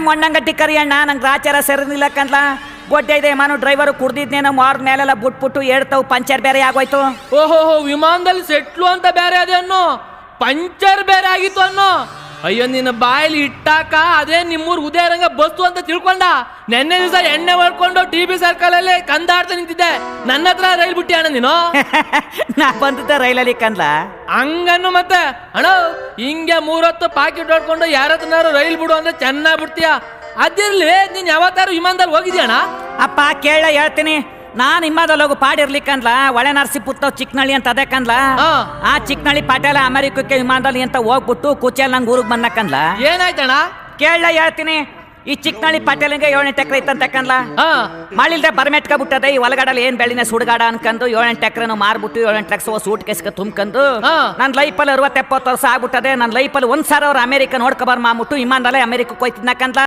ಮೊಣ್ಣಂಗಟ್ಟಿ ಕರಿಯಣ್ಣ ನಂಗೆ ರಾಚಾರ ಸೇರಿಲ್ಲ ಕಂದ್ಲ ಗೊಡ್ಡೆ ಇದೆ ಮಾನು ಡ್ರೈವರು ಕುಡ್ದಿದ್ನೇನೋ ಮಾರ್ ಮೇಲೆಲ್ಲ ಬಿಟ್ಬಿಟ್ಟು ಹೇಳ್ತಾವ್ ಪಂಚರ್ ಬೇರೆ ಆಗೋಯ್ತು. ಓಹೋ ವಿಮಾನದಲ್ಲಿ ಸೆಟ್ಲು ಅಂತ ಬೇರೆ ಅದೇ ಅನ್ನೋ, ಪಂಚರ್ ಬೇರೆ ಆಗಿತ್ತು ಅನ್ನೋ. ಅಯ್ಯೋ ನಿನ್ನ ಬಾಯಲ್ಲಿ ಇಟ್ಟಾಕ ಅದೇ ನಿಮ್ಮೂರ್ ಉದಯರಂಗ ಬಸ್ತು ಅಂತ ತಿಳ್ಕೊಂಡ. ನೆನ್ನೆ ದಿವಸ ಎಣ್ಣೆ ಮಾಡ್ಕೊಂಡು TB ಸರ್ಕಲ್ ಅಲ್ಲಿ ಕಂದಾಡ್ತಾ ನಿಂತಿದ್ದೆ, ನನ್ನ ಹತ್ರ ರೈಲ್ ಬಿಟ್ಟಿ ಅಣ್ಣ ನೀನು. ನಾ ಬಂದಿದ್ದ ರೈಲಲ್ಲಿ ಕಂದ್ಲ ಹಂಗನ್ನು ಮತ್ತೆ ಅಣ್ಣ ಹಿಂಗೆ 3 ಹೊತ್ತು ಪಾಕೆಟ್ ಹೊಡ್ಕೊಂಡು ಯಾರತ್ರನಾರು ರೈಲ್ ಬಿಡು ಅಂದ್ರೆ ಚೆನ್ನಾಗ್ ಬಿಡ್ತೀಯ. ಅದಿರ್ಲಿ ನೀನ್ ಯಾವತ್ತಾರು ವಿಮಾನದಲ್ಲಿ ಹೋಗಿದ್ಯಣ್ಣ? ಅಪ್ಪ ಕೇಳ ಹೇಳ್ತೀನಿ. ನಾನ್ ಹಿಮಾದಲ್ಲಿ ಹೋಗು ಪಾಡಿರ್ಲಿಕ್ಕಂದ್ಲ ಒಳೆ ನರಸೀಪುರ ಚಿಕ್ಕನಳ್ಳಿ ಅಂತ ಅದೇ ಕಂದ್ಲ. ಆ ಚಿಕ್ಕನಳ್ಳಿ ಪಾಟೇಲ ಅಮೆರಿಕಕ್ಕೆ ವಿಮಾನದಲ್ಲಿ ಅಂತ ಹೋಗ್ಬಿಟ್ಟು ಕೂಚಲ್ ನಂಗೆ ಊರಿಗೆ ಬಂದಕ್ಕಂದ್ಲ. ಏನಾಯ್ತಣ್ಣ? ಕೇಳ ಹೇಳ್ತೀನಿ. ಈ ಚಿಕ್ಕನಳ್ಳಿ ಪಾಟೇಲಿಗೆ 7-8 ಎಕರೆ ಇತ್ತಂತ ಕಂದ್ಲ. ಮಳಿಲ್ದೆ ಬರ್ಮೆಟ್ಕೊಬಿಟ್ಟದೆ. ಈ ಹೊಲಗಡಲ್ಲಿ ಏನ್ ಬೆಳಿನ ಸುಡ್ಗಾಡ ಅನ್ಕಂದು 7-8 ಎಕರೆನು ಮಾರ್ಬಿಟ್ಟು 7-8 ಲಕ್ಷ ಸೂಟ್ ಕೇಸ್ಗೆ ತುಂಬ್ಕಂದು ನನ್ ಲೈಫಲ್ಲಿ 60-70 ವರ್ಷ ಆಗ್ಬಿಟ್ಟದೆ. ನನ್ನ ಲೈಫಲ್ಲಿ 1,000 ಅಮೆರಿಕ ನೋಡ್ಕೊಬಾರ್ ಮಾಡ್ಬಿಟ್ಟು ವಿಮಾನದಲ್ಲೇ ಅಮೆರಿಕಕ್ಕೆ ಹೋಯ್ತಿದ್ನ ಕಂದ್ಲ.